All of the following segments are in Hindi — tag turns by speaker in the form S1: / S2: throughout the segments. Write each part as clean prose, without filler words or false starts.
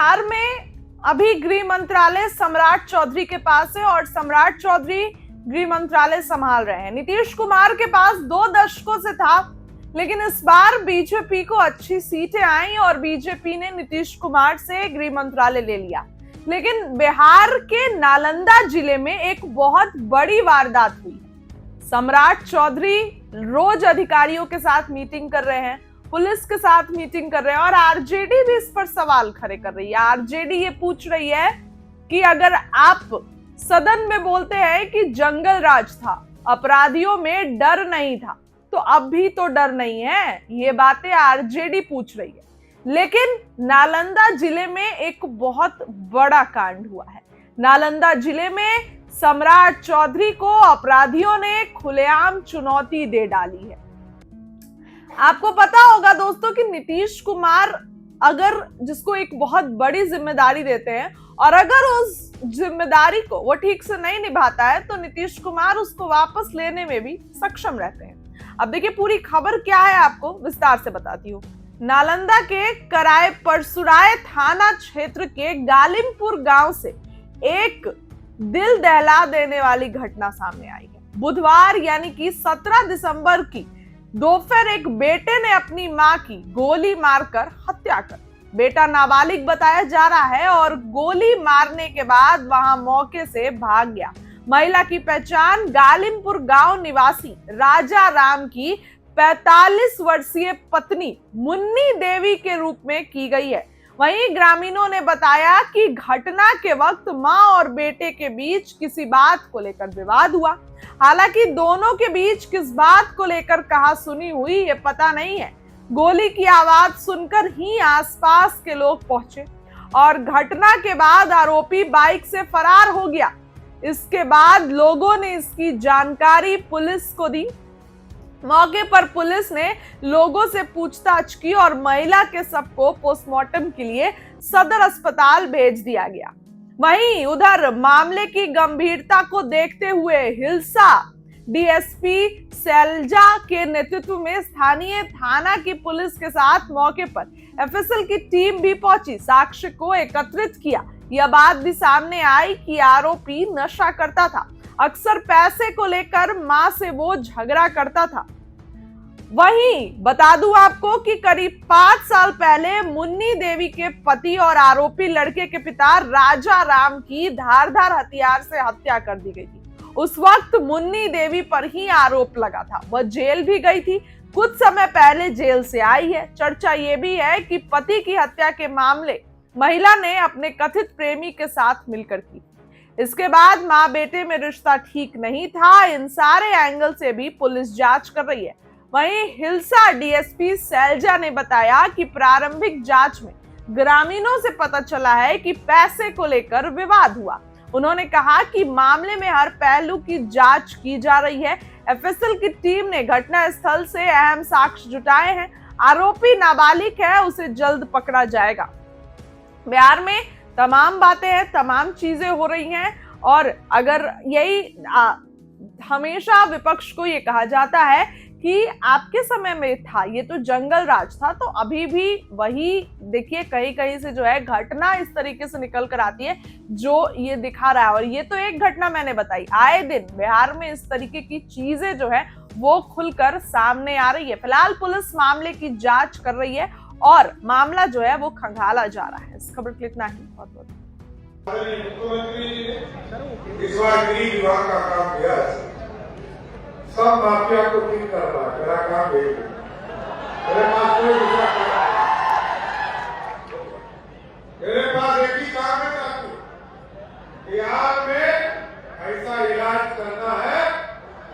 S1: बिहार में अभी गृह मंत्रालय सम्राट चौधरी के पास है और सम्राट चौधरी गृह मंत्रालय संभाल रहे हैं। नीतीश कुमार के पास 2 दशकों से था, लेकिन इस बार बीजेपी को अच्छी सीटें आई और बीजेपी ने नीतीश कुमार से गृह मंत्रालय ले लिया। लेकिन बिहार के नालंदा जिले में एक बहुत बड़ी वारदात हुई। सम्राट चौधरी रोज अधिकारियों के साथ मीटिंग कर रहे हैं, पुलिस के साथ मीटिंग कर रहे हैं और आरजेडी भी इस पर सवाल खड़े कर रही है। आरजेडी ये पूछ रही है कि अगर आप सदन में बोलते हैं कि जंगल राज था, अपराधियों में डर नहीं था, तो अब भी तो डर नहीं है। ये बातें आरजेडी पूछ रही है। लेकिन नालंदा जिले में एक बहुत बड़ा कांड हुआ है। नालंदा जिले में सम्राट चौधरी को अपराधियों ने खुलेआम चुनौती दे डाली है। आपको पता होगा दोस्तों कि नीतीश कुमार अगर जिसको एक बहुत बड़ी जिम्मेदारी देते हैं और अगर उस जिम्मेदारी को वो ठीक से नहीं निभाता है तो नीतीश कुमार उसको वापस लेने में भी सक्षम रहते हैं। अब देखिए पूरी खबर क्या है, आपको विस्तार से बताती हूँ। नालंदा के कराय परसुराय थाना क्षेत्र के गालिमपुर गांव से एक दिल दहला देने वाली घटना सामने आई है। बुधवार यानी कि 17 दिसंबर की दोपहर एक बेटे ने अपनी मां की गोली मारकर हत्या कर, बेटा नाबालिग बताया जा रहा है और गोली मारने के बाद वहां मौके से भाग गया। महिला की पहचान गालिमपुर गांव निवासी राजा राम की 45 वर्षीय पत्नी मुन्नी देवी के रूप में की गई है। वहीं ग्रामीणों ने बताया कि घटना के वक्त मां और बेटे के बीच किसी बात को लेकर विवाद हुआ। हालांकि दोनों के बीच किस बात को लेकर कहासुनी हुई ये पता नहीं है। गोली की आवाज सुनकर ही आसपास के लोग पहुंचे और घटना के बाद आरोपी बाइक से फरार हो गया। इसके बाद लोगों ने इसकी जानकारी पुलिस को दी। मौके पर पुलिस ने लोगों से पूछताछ की और महिला के शव को पोस्टमार्टम के लिए सदर अस्पताल भेज दिया गया। वहीं उधर मामले की गंभीरता को देखते हुए हिलसा डीएसपी शैलजा के नेतृत्व में स्थानीय थाना की पुलिस के साथ मौके पर एफएसएल की टीम भी पहुंची, साक्ष्य को एकत्रित किया। यह बात भी सामने आई कि आरोपी नशा करता था, अक्सर पैसे को लेकर मां से वो झगड़ा करता था। वहीं बता दूं आपको कि करीब 5 साल पहले मुन्नी देवी के पति और आरोपी लड़के के पिता राजा राम की धारदार हथियार से हत्या कर दी गई थी। उस वक्त मुन्नी देवी पर ही आरोप लगा था। वह जेल भी गई थी, कुछ समय पहले जेल से आई है। चर्चा ये भी है कि पति की हत्या के मामले महिला ने अपने कथित प्रेमी के साथ मिलकर की। इसके बाद मां बेटे में रिश्ता ठीक नहीं था। इन सारे एंगल से भी पुलिस जांच कर रही है। वहीं हिलसा डीएसपी शैलजा ने बताया कि प्रारंभिक जांच में ग्रामीणों से पता चला है कि पैसे को लेकर विवाद हुआ। उन्होंने कहा कि मामले में हर पहलू की जांच की जा रही है। एफएसएल की टीम ने घटना स्थल से अहम साक्ष्य जुटाए हैं। आरोपी नाबालिग है, उसे जल्द पकड़ा जाएगा। बिहार में तमाम बातें हैं, तमाम चीजें हो रही हैं और अगर यही हमेशा विपक्ष को ये कहा जाता है कि आपके समय में था ये तो जंगल राज था, तो अभी भी वही देखिए कहीं कहीं से जो है घटना इस तरीके से निकल कर आती है जो ये दिखा रहा है। और ये तो एक घटना मैंने बताई, आए दिन बिहार में इस तरीके की चीजें जो है वो खुलकर सामने आ रही है। फिलहाल पुलिस मामले की जांच कर रही है और मामला जो है वो खंगाला जा रहा है। इस खबर के लिए इतना ही। बहुत बहुत
S2: इस बार गृह विभाग का काम किया, सब माफिया को ठीक करना मेरा काम है। मेरे पास कोई दूसरा काम, मेरे पास एक ही काम है साथी, बिहार में ऐसा इलाज करना है,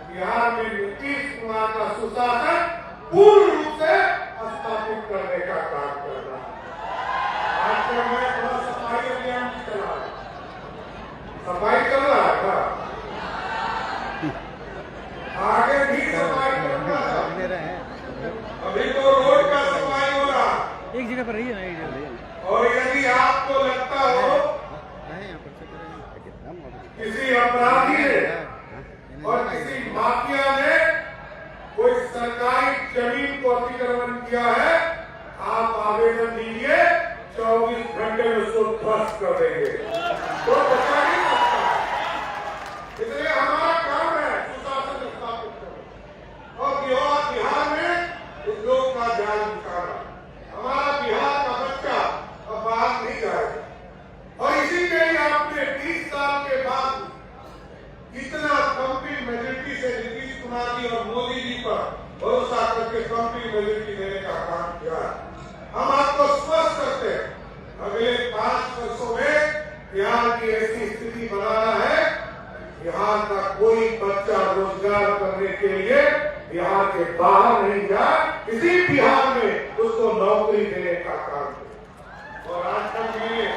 S2: बिहार में नीतीश कुमार का सुशासन पूर्ण रूप से स्थापित करने का काम करना है। आजकल मैं थोड़ा सफाई अभियान चला, सफाई चल रहा है था, आगे भी सफाई करना है। अभी तो रोड का सफाई हो रहा,
S3: एक जगह पर रही है ना, एक जगह।
S2: और यदि आपको लगता हो किसी अपराधी ने और किसी माफिया ने कोई सरकारी जमीन को अतिक्रमण किया है, आप आवेदन दीजिए, 24 घंटे में उसको ध्वस्त कर देंगे, तो बचा नहीं सकता। इसलिए हमारा काम है सुशासन स्थापित करना और बिहार में उद्योग का जाल बिछाना। हमारा बिहार का बच्चा अब बाहर नहीं जाएगा और इसी के लिए आपने 30 साल के बाद कितना कंप्लीट मेजोरिटी से नीतीश कुमार जी और मोदी जी पर भरोसा करके कंप्लीट मेजोरिटी देने का काम किया। हम आपको स्पष्ट करते हैं, अगले 5 वर्षों में बिहार की ऐसी स्थिति बनाना है, बिहार का कोई बच्चा रोजगार करने के लिए बिहार के बाहर नहीं जाए, इसी बिहार में उसको नौकरी देने का काम किया। और आज तक मैंने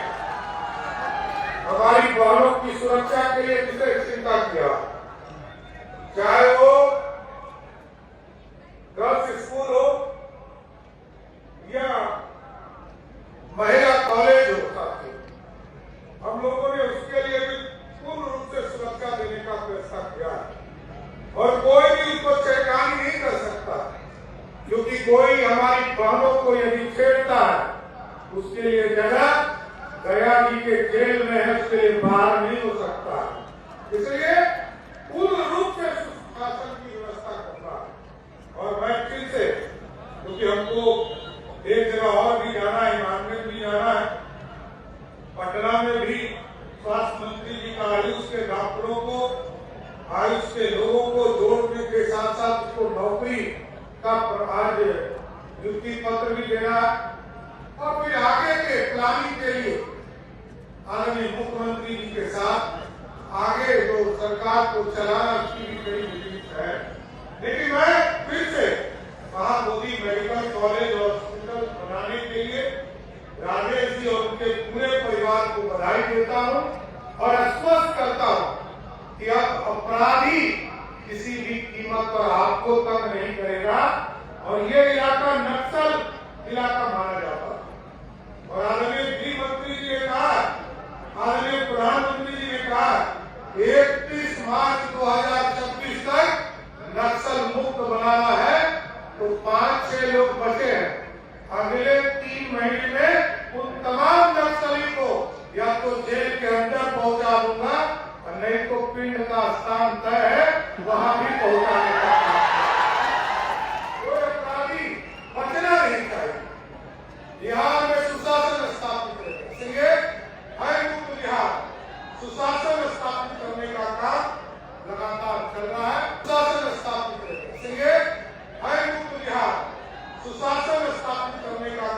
S2: हमारी बहनों की सुरक्षा के लिए विशेष चिंता किया, चाहे वो गर्ल्स स्कूल हो या महिला कॉलेज हो। साथी, हम लोगों ने उसके लिए भी पूर्ण रूप से सुरक्षा देने का फैसला किया और कोई भी उसको छेड़खानी नहीं कर सकता, क्योंकि कोई हमारी बहनों को यदि छेड़ता है उसके लिए जगह गया जी के जेल में है, उसके लिए बाहर नहीं हो सकता। इसलिए पूर्ण रूप से सुशासन की व्यवस्था करना है। और मैं फिर से, क्योंकि हमको एक जगह और भी जाना है, ईमान में भी जाना है, पटना में भी स्वास्थ्य मंत्री जी का आयुष के डॉक्टरों को, आयुष के लोगों को जोड़ने के साथ साथ उसको नौकरी का आज नियुक्ति पत्र भी देना और फिर आगे के प्लानिंग के लिए आदरणीय मुख्यमंत्री जी के साथ आगे जो सरकार को चलाना उसकी भी कड़ी नीति है। लेकिन मैं फिर से महाबोधि मेडिकल कॉलेज और हॉस्पिटल बनाने के लिए राजेश जी और उनके पूरे परिवार को बधाई देता हूं और स्पष्ट करता हूं कि अब अपराधी किसी भी कीमत पर आपको तंग नहीं करेगा और ये इलाका नक्सल इलाका माना जाता है। और आदरणीय गृह मंत्री जी ने कहा, आदरणीय प्रधानमंत्री जी ने कहा 31 मार्च 2026 तक नक्सल मुक्त बनाना है, तो 5-6 लोग बचे हैं। अगले 3 महीने में उन तमाम नक्सली को या तो जेल के अंदर पहुंचा दूंगा और नहीं तो पिंड का स्थान तय है वहां भी पहुंचाने का काम। कोई अपराधी बचना नहीं चाहिए। बिहार में सुशासन स्थापित करेगा, इसलिए हर मुक्त बिहार सुशासन स्थापित करने का काम लगातार चल रहा है। सुशासन स्थापित करेगा, इसलिए हर मुक्त बिहार सुशासन स्थापित करने का